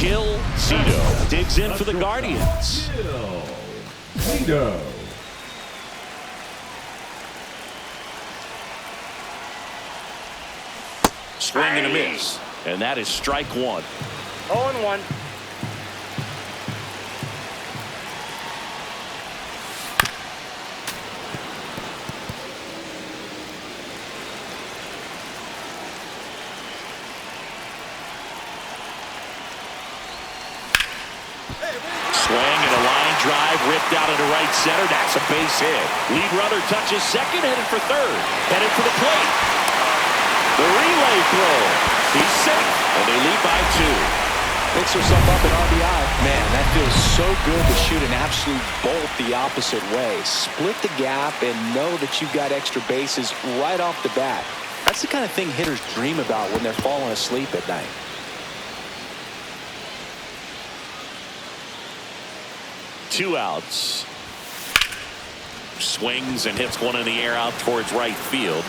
Jill Zito digs in for the Guardians. Jill Zito. Swing and a miss. And that is strike one. 0-1. Swing and a line drive ripped out into right center. That's a base hit. Lead runner touches second, headed for third. Headed for the plate. The relay throw. He's safe, and they lead by 2. Picks herself up an RBI. Man, that feels so good to shoot an absolute bolt the opposite way. Split the gap and know that you've got extra bases right off the bat. That's the kind of thing hitters dream about when they're falling asleep at night. Two outs. Swings and hits one in the air out towards right field.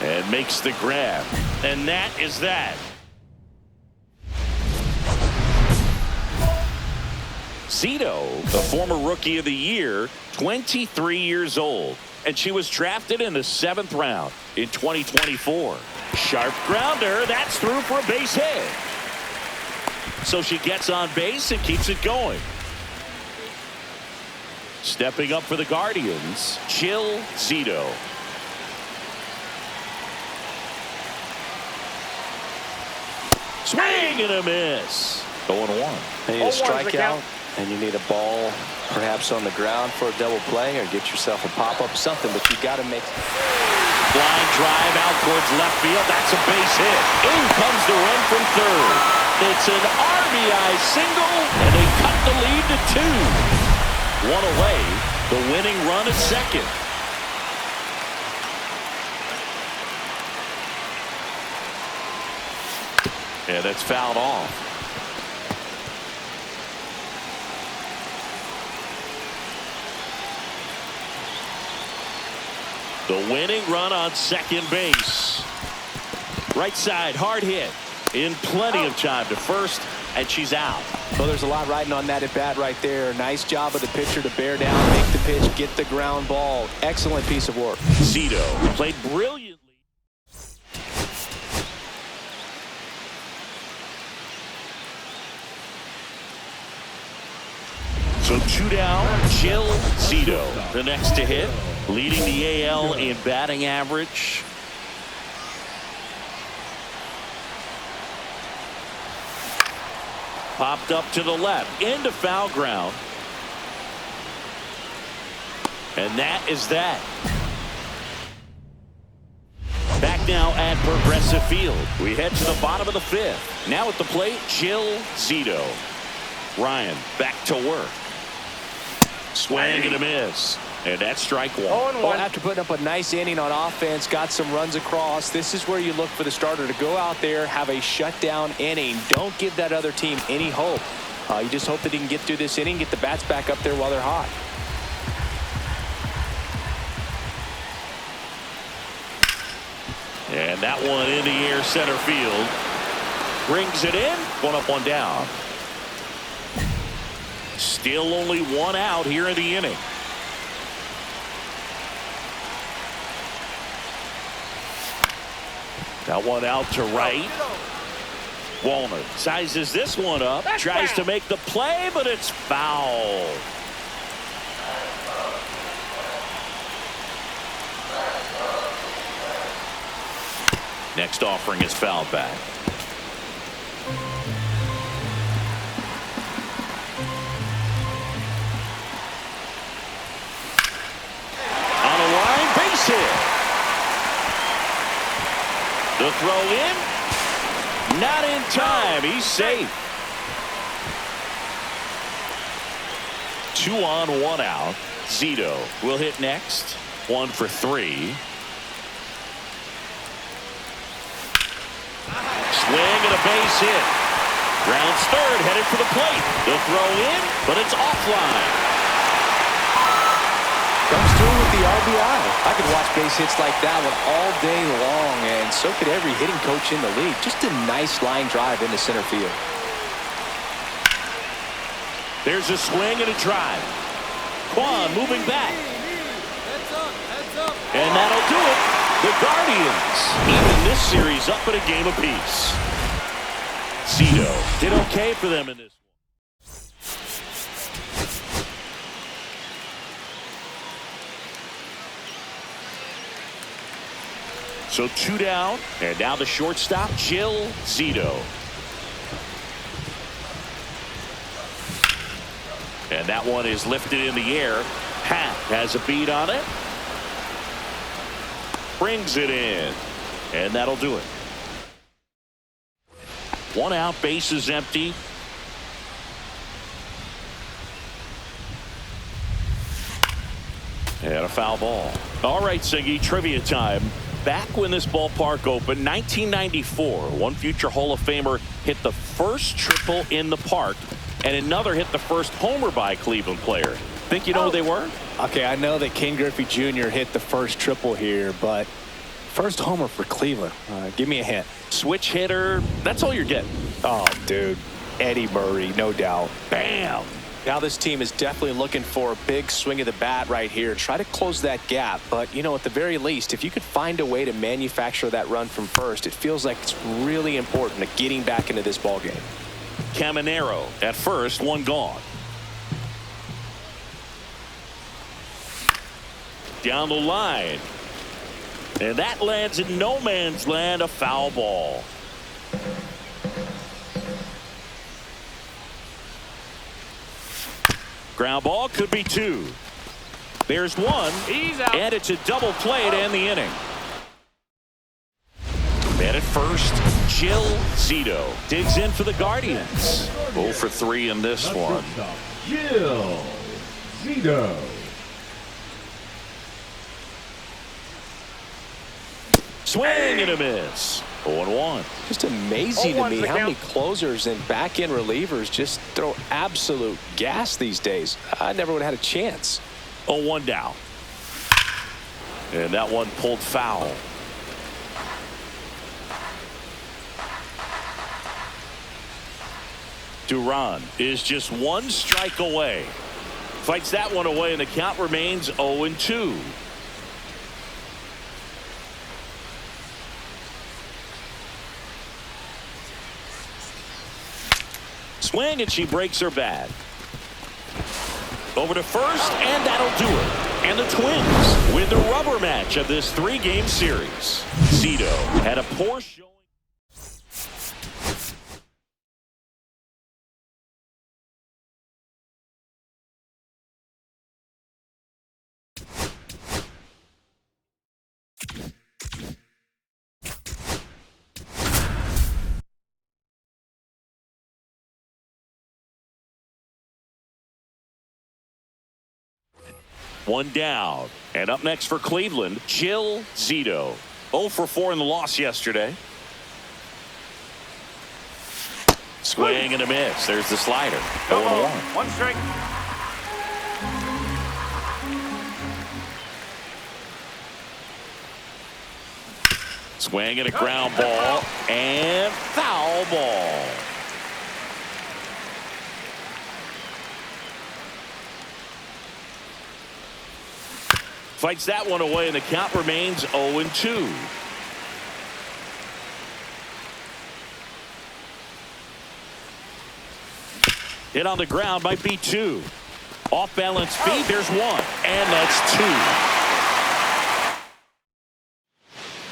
And makes the grab. And that is that. Zito, the former Rookie of the Year, 23 years old. And she was drafted in the 7th round in 2024. Sharp grounder. That's through for a base hit. So she gets on base and keeps it going. Stepping up for the Guardians, Jill Zito. Swing and a miss. 0-1. You need a strikeout, and you need a ball perhaps on the ground for a double play, or get yourself a pop-up, something, but you got to make. Line drive out towards left field. That's a base hit. In comes the run from third. It's an RBI single, and they cut the lead to 2. One away. The winning run at second. Yeah, that's fouled off. The winning run on second base. Right side, hard hit. In plenty of time to first, and she's out. Well, there's a lot riding on that at bat right there. Nice job of the pitcher to bear down, make the pitch, get the ground ball. Excellent piece of work. Zito played brilliantly. So 2 down, Jill Zito, the next to hit, leading the AL in batting average. Popped up to the left, into foul ground. And that is that. Back now at Progressive Field. We head to the bottom of the 5th. Now at the plate, Jill Zito. Ryan back to work. Swing and a miss. And that's strike one. Well, after putting up a nice inning on offense, got some runs across, this is where you look for the starter to go out there, have a shutdown inning. Don't give that other team any hope. You just hope that he can get through this inning, get the bats back up there while they're hot. And that one in the air center field. Brings it in. 1 up, 1 down. Still only 1 out here in the inning. That one out to right. Walner sizes this one up. Tries to make the play, but it's foul. Next offering is fouled back. On a line, base hit. The throw in. Not in time. He's safe. 2 on, 1 out. Zito will hit next. 1 for 3. Swing and a base hit. Rounds third, headed for the plate. The throw in, but it's offline. Comes through with the RBI. I could watch base hits like that one all day long, and so could every hitting coach in the league. Just a nice line drive into center field. There's a swing and a drive. Kwan moving back. And that'll do it. The Guardians even this series up at a game apiece. Zito did okay for them in this one. So 2 down, and now the shortstop, Jill Zito. And that one is lifted in the air. Pat has a beat on it. Brings it in. And that'll do it. 1 out, bases empty. And a foul ball. All right, Siggy, trivia time. Back when this ballpark opened, 1994, one future Hall of Famer hit the first triple in the park, and another hit the first homer by a Cleveland player. Think you know who they were? Okay, I know that Ken Griffey Jr. hit the first triple here, but first homer for Cleveland. Give me a hint. Switch hitter. That's all you're getting. Oh, dude. Eddie Murray, no doubt. Bam. Now this team is definitely looking for a big swing of the bat right here. Try to close that gap. But, you know, at the very least, if you could find a way to manufacture that run from first, it feels like it's really important to getting back into this ball game. Caminero at first, 1 gone. Down the line. And that lands in no man's land, a foul ball. Ground ball, could be 2. There's 1. He's out. And it's a double play to end the inning. And at first, Jill Zito digs in for the Guardians. 0 for 3 in this one. Jill Zito. Swing and a miss. 0-1. Just amazing to me how many closers and back-end relievers just throw absolute gas these days. I never would have had a chance. 0-1 down. And that one pulled foul. Duran is just 1 strike away. Fights that one away, and the count remains 0-2. Swing, and she breaks her bat. Over to first, and that'll do it. And the Twins win the rubber match of this 3-game series. Zito had a poor showing. One down. And up next for Cleveland, Jill Zito. 0 for 4 in the loss yesterday. Swing and a miss. There's the slider. 0-1. 1 strike. Swing and a ground ball. And foul ball. Fights that one away, and the count remains 0-2. Hit on the ground, might be 2. Off balance feet, there's 1. And that's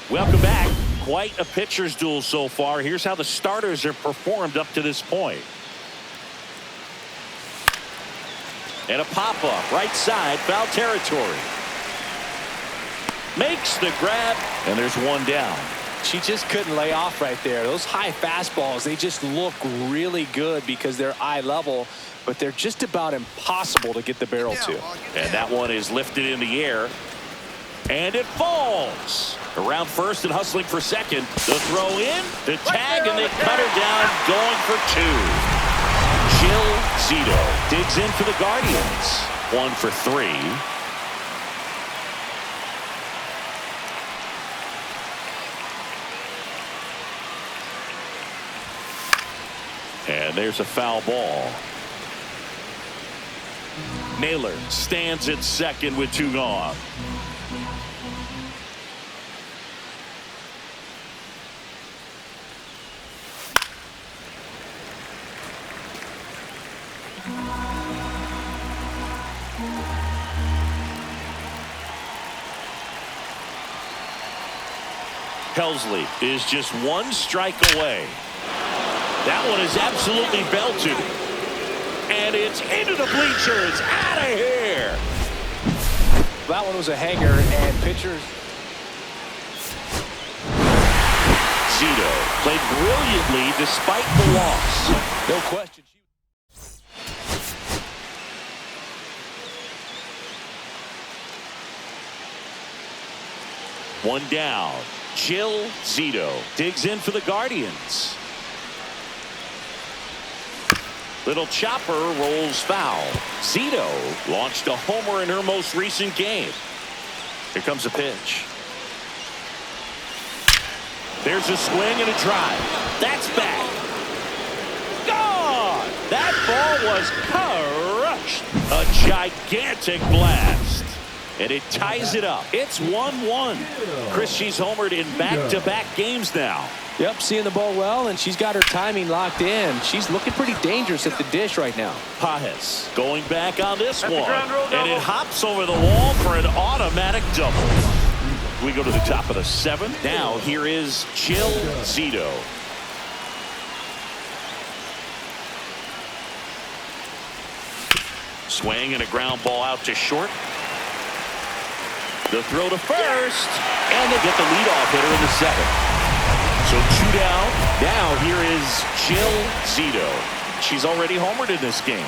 2. Welcome back. Quite a pitcher's duel so far. Here's how the starters have performed up to this point. And a pop-up, right side, foul territory. Makes the grab, and there's 1 down. She just couldn't lay off right there. Those high fastballs, they just look really good because they're eye level, but they're just about impossible to get the barrel to. And that one is lifted in the air, and it falls. Around first and hustling for second. The throw in, the tag, and they cut her down, going for 2. Jill Zito digs in for the Guardians. 1 for 3. And there's a foul ball. Naylor stands at second with 2 gone. Helsley is just 1 strike away. That one is absolutely belted. And it's into the bleachers. Out of here. That one was a hanger, and pitchers. Zito played brilliantly despite the loss. No question. One down. Chill Zito digs in for the Guardians. Little chopper rolls foul. Zito launched a homer in her most recent game. Here comes a pitch. There's a swing and a drive. That's back. Gone! That ball was crushed. A gigantic blast. And it ties it up. It's 1-1. Chris, she's homered in back-to-back games now. Yep, seeing the ball well, and she's got her timing locked in. She's looking pretty dangerous at the dish right now. Pages going back on this one. And it hops over the wall for an automatic double. We go to the top of the 7th. Now here is Chill Zito. Swing and a ground ball out to short. The throw to first, and they get the leadoff hitter in the 7th. So 2 down. Now here is Chill Zito. She's already homered in this game.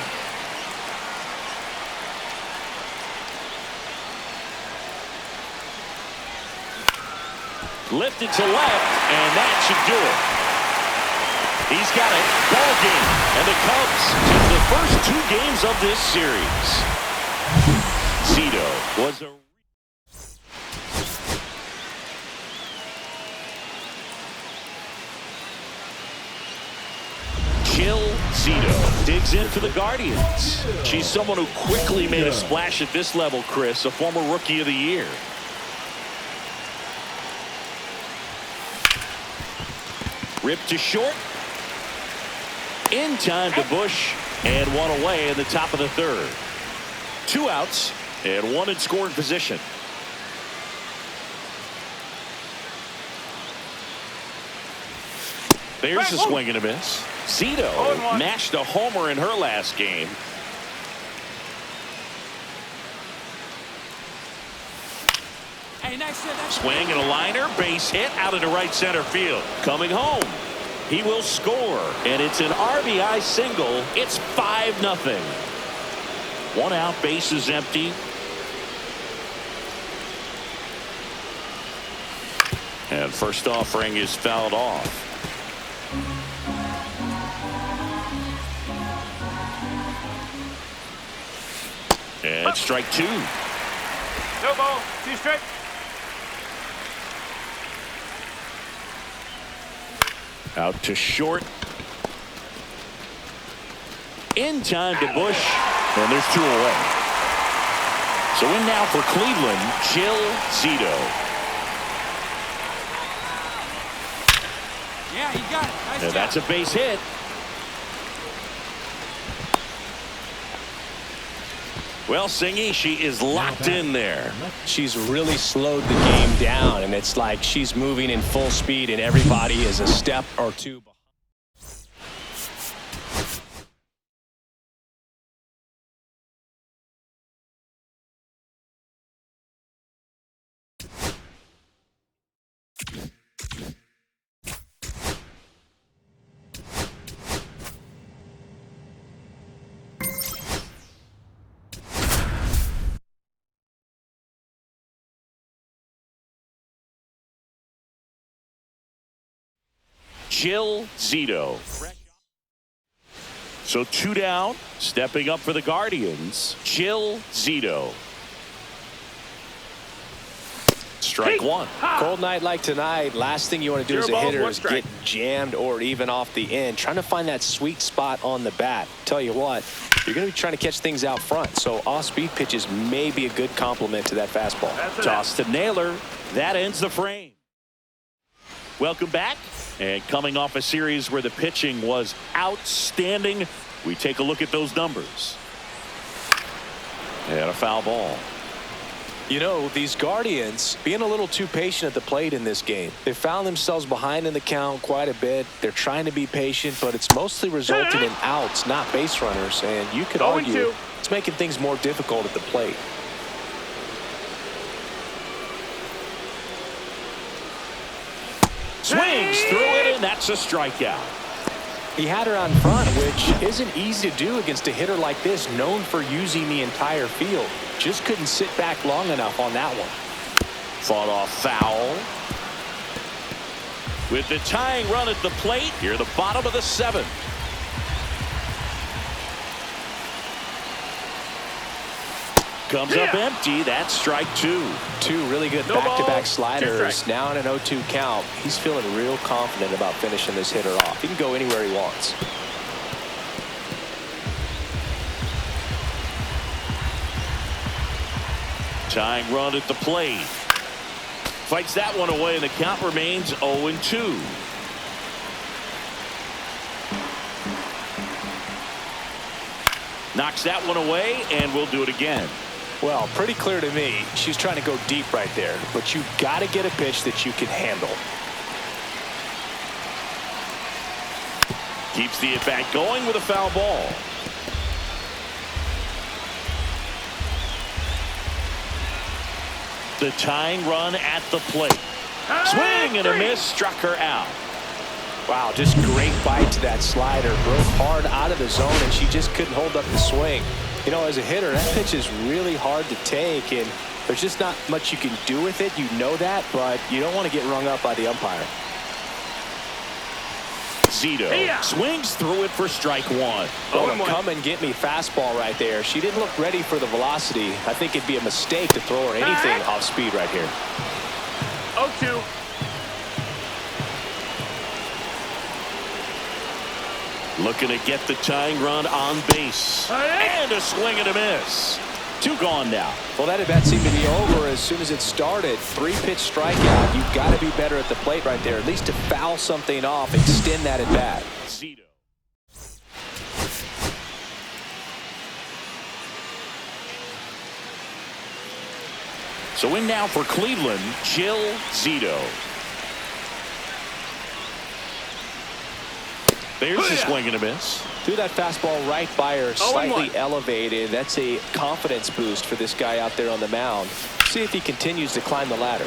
Lifted to left, and that should do it. He's got it. Ball game. And the Cubs take the first 2 games of this series. Zito was a Chill Zito digs in for the Guardians. She's someone who quickly made a splash at this level, Chris, a former Rookie of the Year. Ripped to short. In time to Bush, and 1 away in the top of the 3rd. 2 outs, and 1 in scoring position. There's a swing and a miss. Zito mashed a homer in her last game. Hey, nice swing and a liner, base hit out into right center field. Coming home. He will score, and it's an RBI single. It's 5-0. 1 out, base is empty. And first offering is fouled off. And strike 2. No ball. 2 strike. Out to short. In time to Bush. And there's 2 away. So in now for Cleveland, Chill Zito. Yeah, you got it. Nice And job. that's a base hit. Well, Singy, she is locked in there. She's really slowed the game down, and it's like she's moving in full speed, and everybody is a step or 2 behind. Chill Zito. So 2 down, stepping up for the Guardians, Chill Zito. strike one. Cold night like tonight, last thing you want to do as a hitter is get jammed or even off the end. Trying to find that sweet spot on the bat. Tell you what, you're going to be trying to catch things out front, so off-speed pitches may be a good complement to that fastball. Toss to Naylor. That ends the frame. Welcome back. And coming off a series where the pitching was outstanding, we take a look at those numbers. And a foul ball. You know, these Guardians being a little too patient at the plate in this game. They found themselves behind in the count quite a bit. They're trying to be patient, but it's mostly resulted in outs, not base runners. And you could argue it's making things more difficult at the plate. Swings through it, and that's a strikeout. He had her on front, which isn't easy to do against a hitter like this, known for using the entire field. Just couldn't sit back long enough on that one. Fought off foul. With the tying run at the plate, here the bottom of the seventh. Comes up empty. That's strike two. Two really good back-to-back sliders. Now in an 0-2 count. He's feeling real confident about finishing this hitter off. He can go anywhere he wants. Tying run at the plate. Fights that one away, and the count remains 0-2. Knocks that one away, and we'll do it again. Well, pretty clear to me, she's trying to go deep right there, but you've got to get a pitch that you can handle. Keeps the at-bat going with a foul ball. The tying run at the plate. Swing and a miss, struck her out. Wow, just great bite to that slider. Broke hard out of the zone, and she just couldn't hold up the swing. You know, as a hitter, that pitch is really hard to take, and there's just not much you can do with it. You know that, but you don't want to get rung up by the umpire. Zito swings through it for strike one. Oh, come and get me fastball right there. She didn't look ready for the velocity. I think it'd be a mistake to throw her anything off speed right here. 0-2. Looking to get the tying run on base. And a swing and a miss. Two gone now. Well, that at-bat seemed to be over as soon as it started. Three-pitch strikeout. You've got to be better at the plate right there, at least to foul something off, extend that at-bat. Zito. So in now for Cleveland, Jill Zito. There's a swing and a miss. Threw that fastball right by her, slightly elevated. That's a confidence boost for this guy out there on the mound. See if he continues to climb the ladder.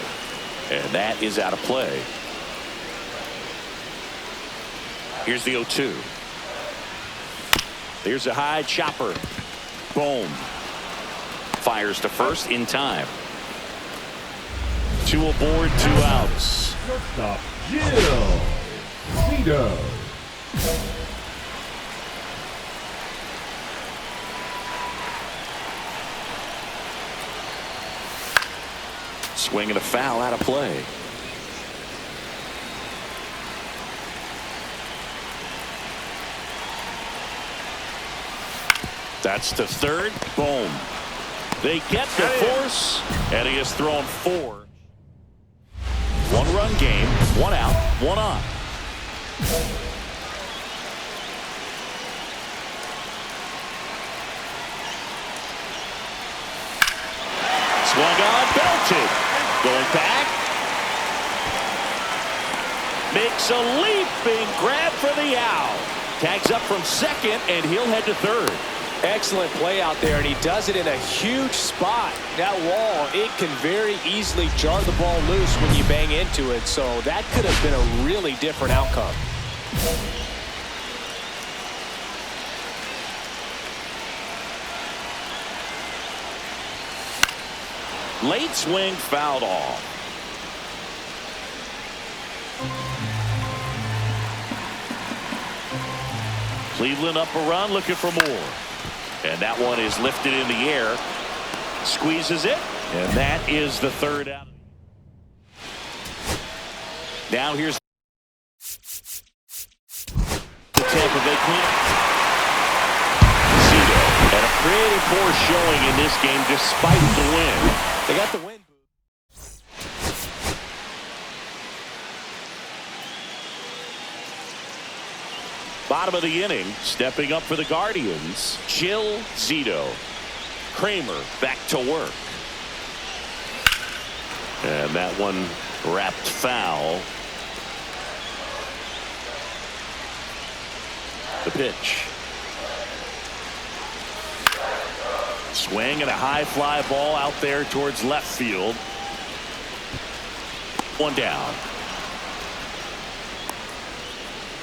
And that is out of play. Here's the 0-2. There's a high chopper. Boom. Fires to first in time. Two aboard, two outs. Shortstop, Jill Zito. Swing and a foul out of play. That's to third. Boom. They get the force, and he has thrown four. One-run game, one out, one on. Swung on, belted. Going back. Makes a leaping grab for the out. Tags up from second, and he'll head to third. Excellent play out there, and he does it in a huge spot. That wall, it can very easily jar the ball loose when you bang into it, so that could have been a really different outcome. Late swing fouled off. Cleveland up a run, looking for more. And that one is lifted in the air. Squeezes it. And that is the third out. Now here's the Tampa Bay cleanup. Zito had a pretty poor showing in this game despite the win. They got the win. Bottom of the inning, stepping up for the Guardians, Jill Zito. Kramer back to work. And that one wrapped foul. The pitch. Swing and a high fly ball out there towards left field. One down.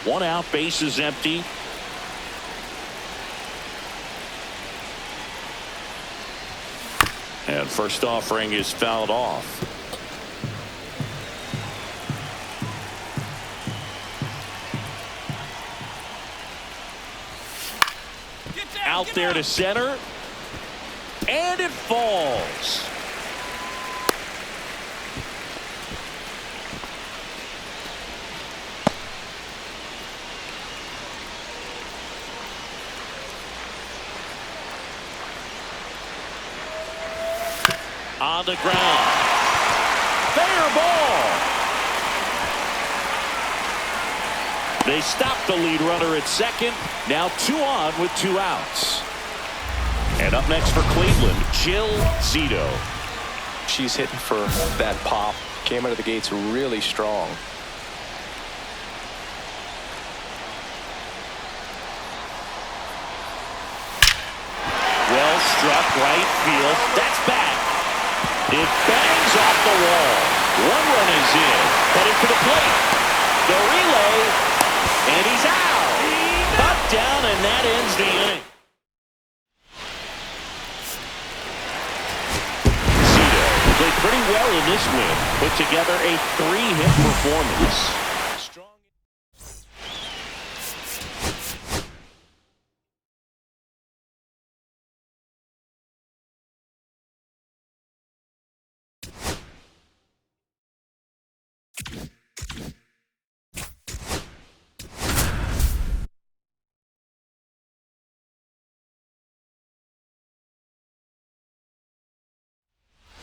One out, base is empty. And first offering is fouled off. Out there to center. And it falls. On the ground. Fair ball. They stop the lead runner at second. Now 2 on with 2 outs. And up next for Cleveland, Jill Zito. She's hitting for that pop. Came out of the gates really strong. Well struck right field. That's back. It bangs off the wall. 1 run is in. Headed for the plate. The relay. And he's out. Up, down, and that ends the inning. Zito played pretty well in this win. Put together a 3-hit performance.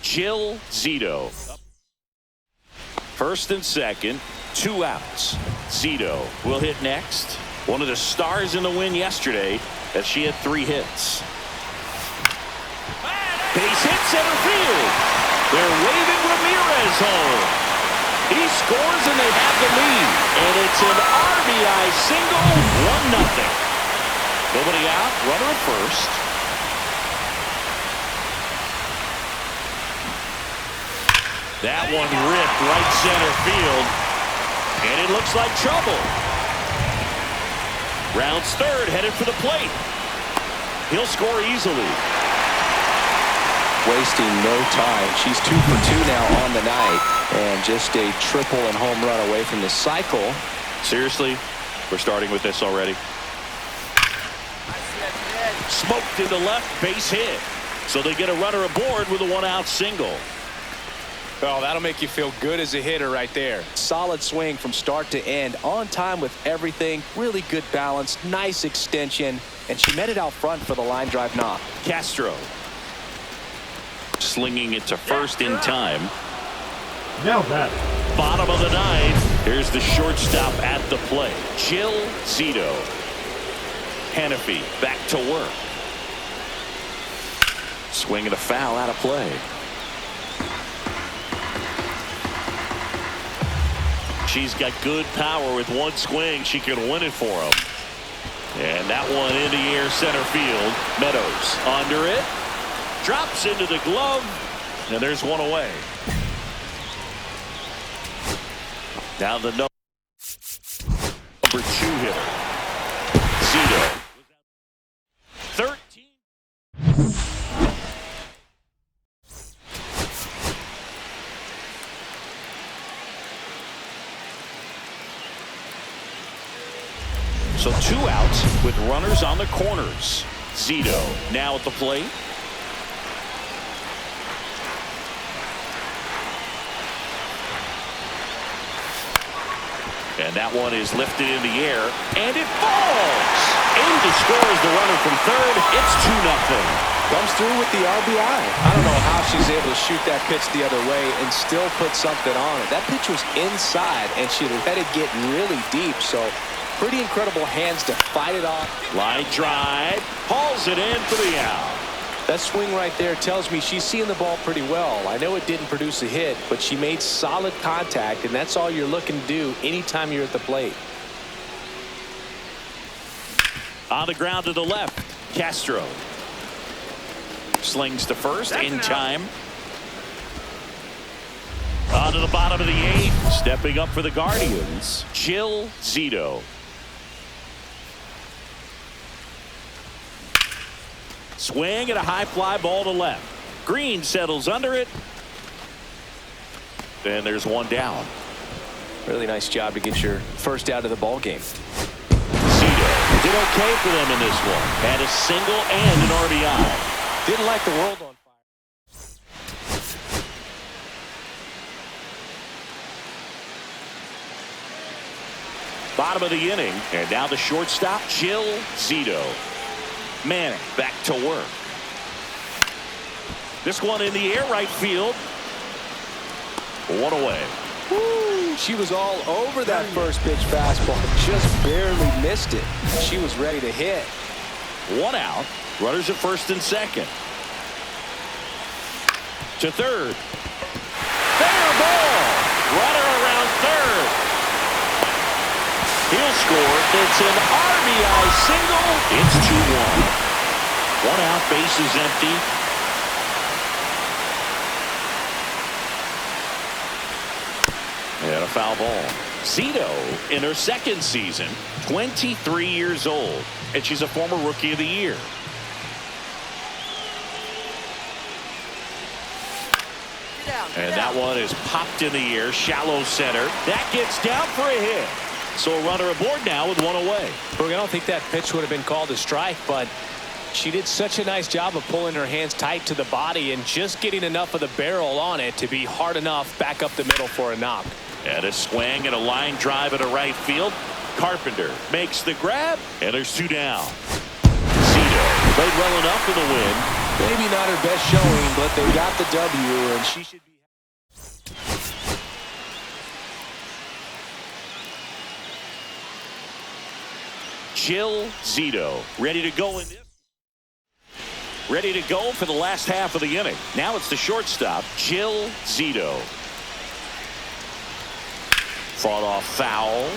Jill Zito. First and second, 2 outs. Zito will hit next. One of the stars in the win yesterday, as she had 3 hits. Base hit center field. They're waving Ramirez home. He scores and they have the lead. And it's an RBI single, 1-0. Nobody out, runner at first. That one ripped right center field. And it looks like trouble. Rounds third, headed for the plate. He'll score easily. Wasting no time. She's 2 for 2 now on the night. And just a triple and home run away from the cycle. Seriously, we're starting with this already. Smoked into left, base hit. So they get a runner aboard with a 1-out single. Oh, that'll make you feel good as a hitter right there. Solid swing from start to end. On time with everything. Really good balance. Nice extension. And she met it out front for the line drive knock. Castro. Slinging it to first in time. Now that. Bottom of the 9th. Here's the shortstop at the plate. Jill Zito. Hannafy back to work. Swing and a foul out of play. She's got good power. With 1 swing, she can win it for him. And that one in the air center field. Meadows under it. Drops into the glove. And there's 1 away. Now the number 2 hitter. Zito. 13. So 2 outs with runners on the corners. Zito now at the plate. And that one is lifted in the air, and it falls. Able to score as the runner from third. It's 2-0. Comes through with the RBI. I don't know how she's able to shoot that pitch the other way and still put something on it. That pitch was inside, and she let it get really deep. So pretty incredible hands to fight it off. Line drive. Hauls it in for the out. That swing right there tells me she's seeing the ball pretty well. I know it didn't produce a hit, but she made solid contact, and that's all you're looking to do anytime you're at the plate. On the ground to the left, Castro. Slings to first in time. On to the bottom of the eighth. Stepping up for the Guardians, Jill Zito. Swing and a high fly ball to left. Green settles under it. And there's one down. Really nice job to get your first out of the ball game. Zito did okay for them in this one. Had a single and an RBI. Didn't like the world on fire. Bottom of the inning, and now the shortstop, Jill Zito. Manning back to work. This one in the air, right field. One away. Woo, she was all over that first pitch fastball, just barely missed it. She was ready to hit. One out. Runners at first and second. To third. Fair ball. Runner around third. He'll score. It's an RBI single. It's 2-1. One out. Base is empty. And a foul ball. Zito in her second season, 23 years old, and she's a former Rookie of the Year. And that one is popped in the air, shallow center. That gets down for a hit. So a runner aboard now with one away. I don't think that pitch would have been called a strike, but she did such a nice job of pulling her hands tight to the body and just getting enough of the barrel on it to be hard enough back up the middle for a knock. And a swing and a line drive into right field. Carpenter makes the grab, and there's two down. Zito played well enough for the win. Maybe not her best showing, but they got the W, and she should be. Jill Zito ready to go in this. Ready to go for the last half of the inning. Now it's the shortstop, Jill Zito. Fought off foul.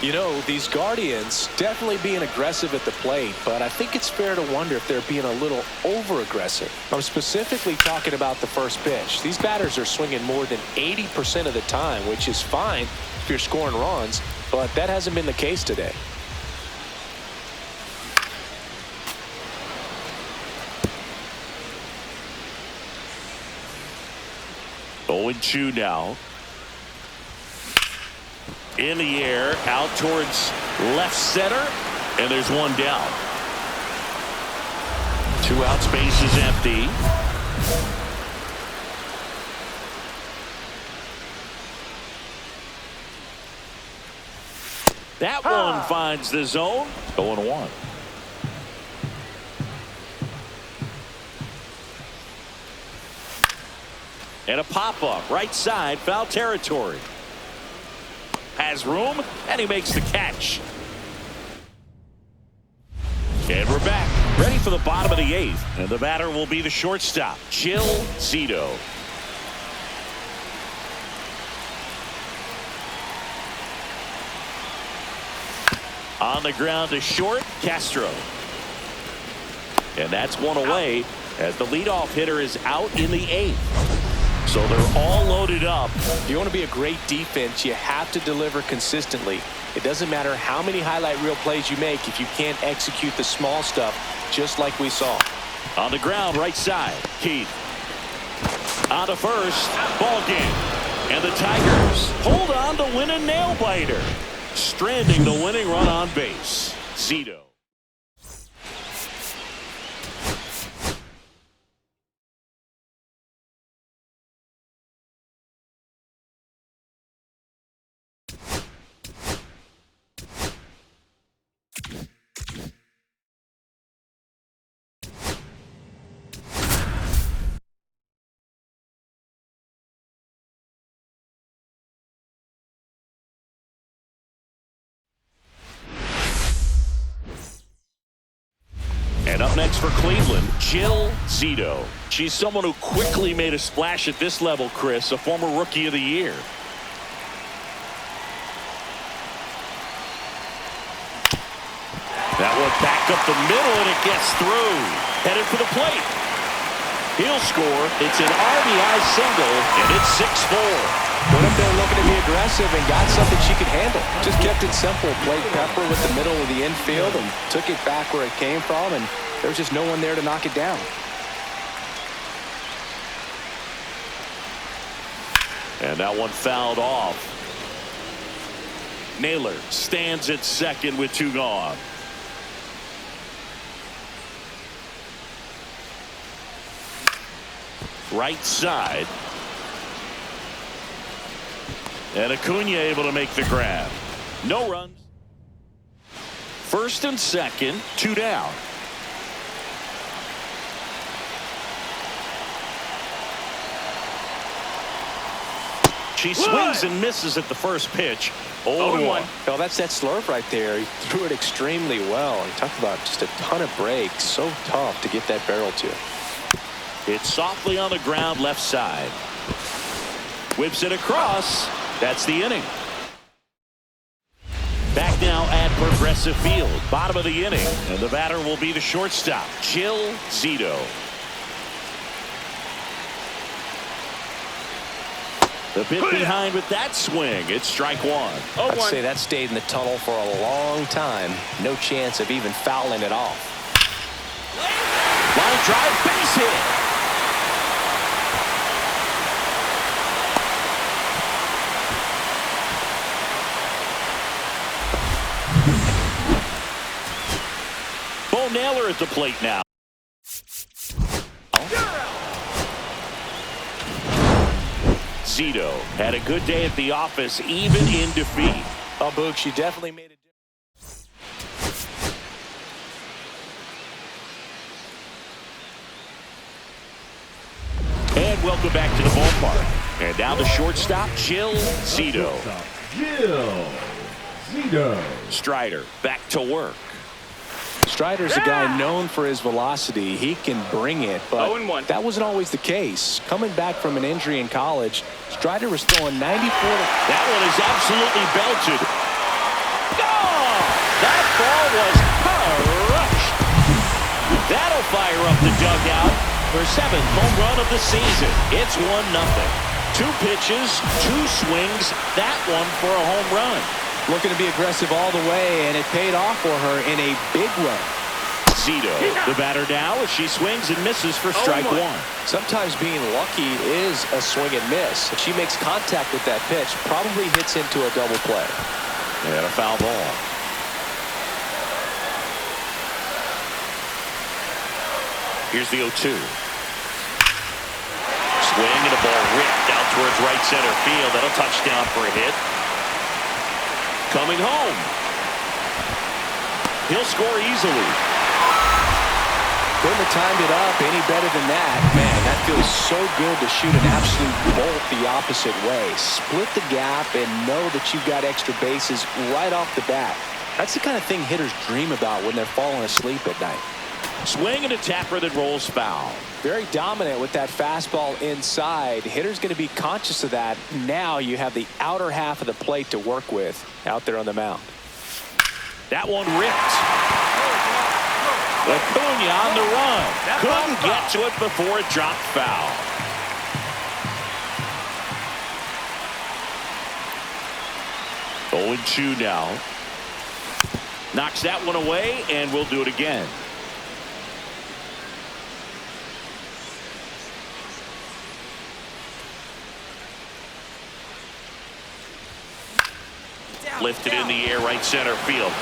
You know, these Guardians definitely being aggressive at the plate, but I think it's fair to wonder if they're being a little over-aggressive. I'm specifically talking about the first pitch. These batters are swinging more than 80% of the time, which is fine if you're scoring runs, but that hasn't been the case today. Oh, 0-2 now. In the air, out towards left center, and there's one down. 2 outs, base is empty. That one finds the zone. 0-1. And a pop-up, right side, foul territory. Has room, and he makes the catch. And we're back, ready for the bottom of the 8th. And the batter will be the shortstop, Jill Zito. On the ground to short, Castro. And that's one away as the leadoff hitter is out in the 8th. So they're all loaded up. If you want to be a great defense, you have to deliver consistently. It doesn't matter how many highlight reel plays you make if you can't execute the small stuff, just like we saw. On the ground, right side, Keith. On to first, ball game. And the Tigers hold on to win a nail-biter, stranding the winning run on base. Zito. next for Cleveland, Jill Zito. She's someone who quickly made a splash at this level, Chris, a former Rookie of the Year. That one back up the middle, and it gets through. Headed for the plate. He'll score. It's an RBI single, and it's 6-4. Went up there looking to be aggressive and got something she could handle. Just kept it simple. Played pepper with the middle of the infield and took it back where it came from, and there was just no one there to knock it down. And that one fouled off. Naylor stands at second with 2 gone. Right side. And Acuna able to make the grab. No runs. First and second, 2 down. She swings and misses at the first pitch. 0-1. Well, that's that slurve right there. He threw it extremely well. He talked about just a ton of breaks. So tough to get that barrel to. It's softly on the ground left side. Whips it across. That's the inning. Back now at Progressive Field. Bottom of the inning. And the batter will be the shortstop, Jill Zito. The bit behind with that swing. It's strike 1. I'd say that stayed in the tunnel for a long time. No chance of even fouling it off. Line drive, base hit. Naylor at the plate now. Zito had a good day at the office, even in defeat. Oh, Boog, she definitely made a difference. And welcome back to the ballpark. And now the shortstop, Jill Zito. Jill Zito. Strider back to work. Strider's a guy known for his velocity. He can bring it, but that wasn't always the case. Coming back from an injury in college, Strider was throwing 94. That one is absolutely belted. Oh, that ball was crushed. That'll fire up the dugout for 7th home run of the season. It's 1-0. 2 pitches, 2 swings, that one for a home run. Looking to be aggressive all the way, and it paid off for her in a big run. Zito, the batter now, as she swings and misses for strike 1. Sometimes being lucky is a swing and miss. If she makes contact with that pitch, probably hits into a double play. And a foul ball. Here's the 0-2. Swing and a ball ripped out towards right center field. That'll touchdown for a hit. Coming home. He'll score easily. Couldn't have timed it up any better than that. Man, that feels so good to shoot an absolute bolt the opposite way. Split the gap and know that you've got extra bases right off the bat. That's the kind of thing hitters dream about when they're falling asleep at night. Swing and a tapper that rolls foul. Very dominant with that fastball inside. Hitter's going to be conscious of that. Now you have the outer half of the plate to work with out there on the mound. That one ripped. Acuna on the run. Couldn't get to it before it dropped foul. Oh, 0-2 now. Knocks that one away, and we'll do it again. Lifted in the air, right center field.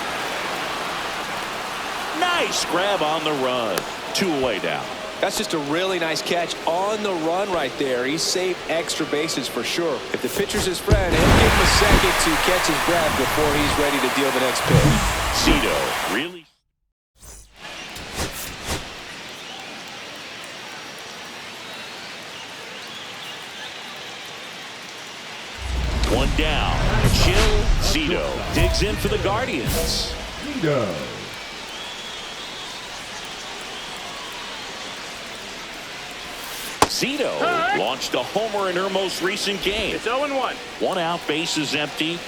Nice grab on the run. 2 away now. That's just a really nice catch on the run right there. He saved extra bases for sure. If the pitcher's his friend, he'll give him a second to catch his breath before he's ready to deal the next pitch. Zito really. One down. Jill Zito digs in for the Guardians. Zito. Zito launched a homer in her most recent game. It's 0-1. 1 out, bases empty.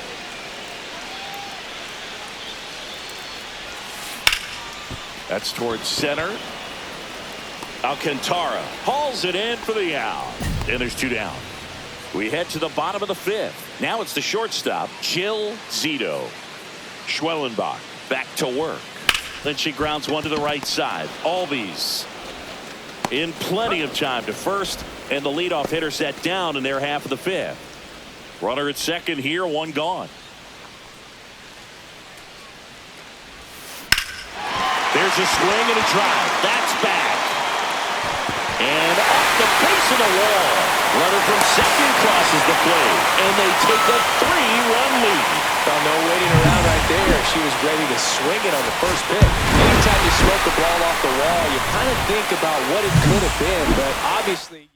That's towards center. Alcantara hauls it in for the out. And there's 2 down. We head to the bottom of the 5th. Now it's the shortstop, Jill Zito. Schwellenbach back to work. Then she grounds one to the right side. Albies in plenty of time to first, and the leadoff hitter set down in their half of the 5th. Runner at second here, 1 gone. There's a swing and a drive. That's back. And off the face of the wall. Runner from second crosses the plate. And they take a 3-run lead. Well, no waiting around right there. She was ready to swing it on the first pitch. Anytime you smoke the ball off the wall, you kind of think about what it could have been. But obviously...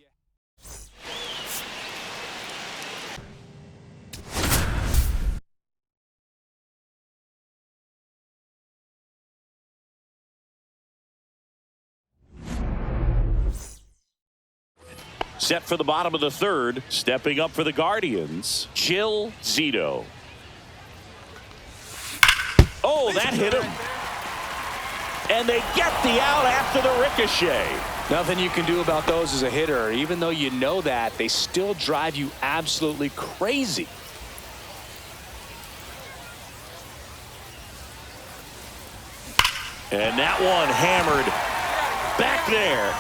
Set for the bottom of the 3rd. Stepping up for the Guardians, Jill Zito. Oh, that hit him. And they get the out after the ricochet. Nothing you can do about those as a hitter. Even though you know that, they still drive you absolutely crazy. And that one hammered back there.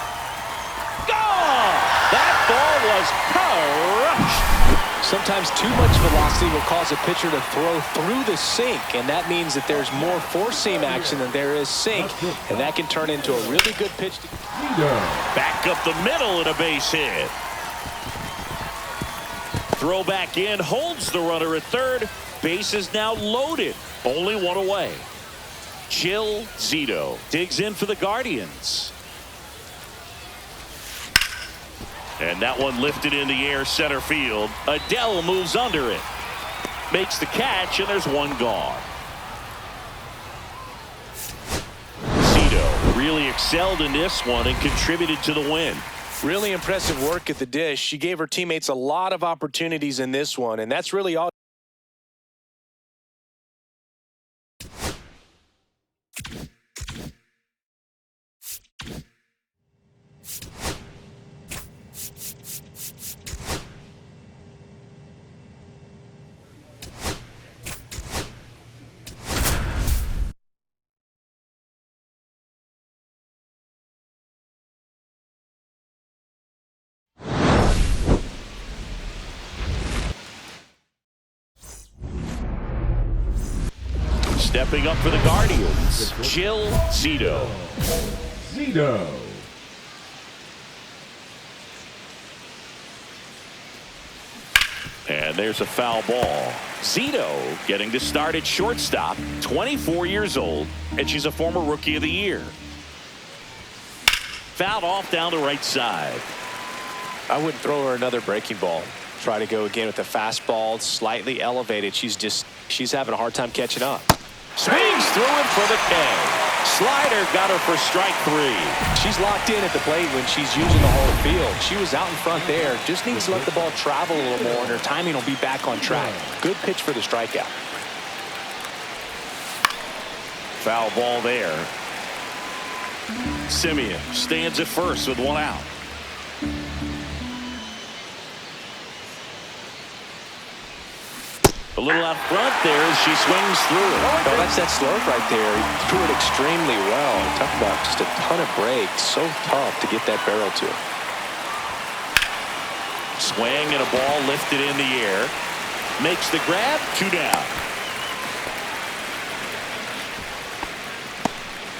Gone! That ball was crushed. Sometimes too much velocity will cause a pitcher to throw through the sink, and that means that there's more four-seam action than there is sink, and that can turn into a really good pitch. Back up the middle and a base hit. Throw back in, holds the runner at third. Base is now loaded. Only 1 away. Jill Zito digs in for the Guardians. And that one lifted in the air center field. Adele moves under it. Makes the catch, and there's 1 gone. Zito really excelled in this one and contributed to the win. Really impressive work at the dish. She gave her teammates a lot of opportunities in this one, and that's really all. Stepping up for the Guardians, Jill Zito. Zito. And there's a foul ball. Zito getting to start at shortstop, 24 years old, and she's a former Rookie of the Year. Fouled off down the right side. I wouldn't throw her another breaking ball. Try to go again with the fastball, slightly elevated. She's having a hard time catching up. Swings through it for the K. Slider got her for strike 3. She's locked in at the plate when she's using the whole field. She was out in front there. Just needs to let the ball travel a little more, and her timing will be back on track. Good pitch for the strikeout. Foul ball there. Simeon stands at first with 1 out. A little out front there as she swings through it. Oh, that's that slurve right there. He threw it extremely well. Talk about just a ton of breaks. So tough to get that barrel to. Swing and a ball lifted in the air. Makes the grab. 2 down.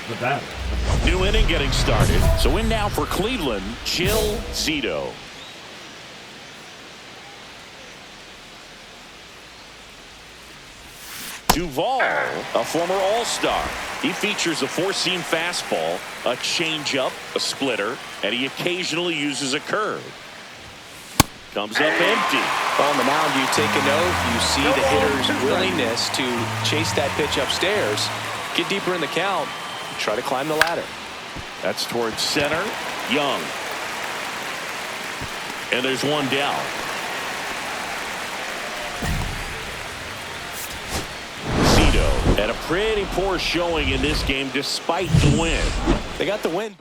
The batter. New inning getting started. So in now for Cleveland, Jill Zito. Duvall, a former All-Star. He features a 4-seam fastball, a changeup, a splitter, and he occasionally uses a curve. Comes up empty. On the mound, you take a note. You see the hitter's willingness to chase that pitch upstairs, get deeper in the count, try to climb the ladder. That's towards center. Young. And there's one down. Zito had a pretty poor showing in this game despite the win. They got the win.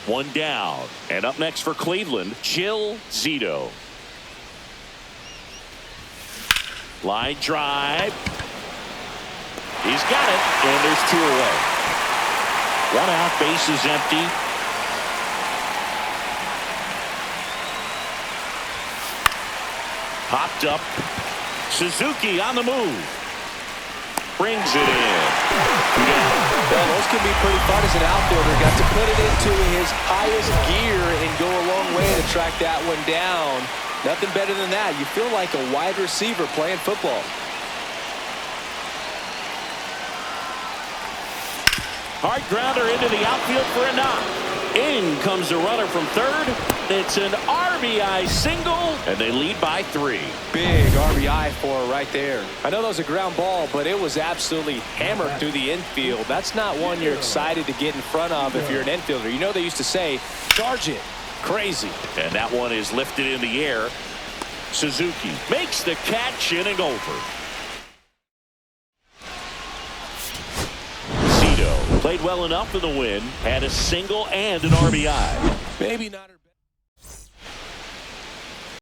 One down. And up next for Cleveland, Jill Zito. Line drive. He's got it. And there's 2 away. 1 out, base is empty. Popped up. Suzuki on the move. Brings it in. 2 down. Well, those can be pretty fun as an outfielder. Got to put it into his highest gear and go a long way to track that one down. Nothing better than that. You feel like a wide receiver playing football. Hard grounder into the outfield for a knock. In comes the runner from third. It's an RBI single, and they lead by 3. Big RBI for her right there. I know that was a ground ball, but it was absolutely hammered through the infield. That's not one you're excited to get in front of if you're an infielder. You know they used to say, charge it. Crazy. And that one is lifted in the air. Suzuki makes the catch, inning over. Zito played well enough for the win, had a single and an RBI. Maybe not her best.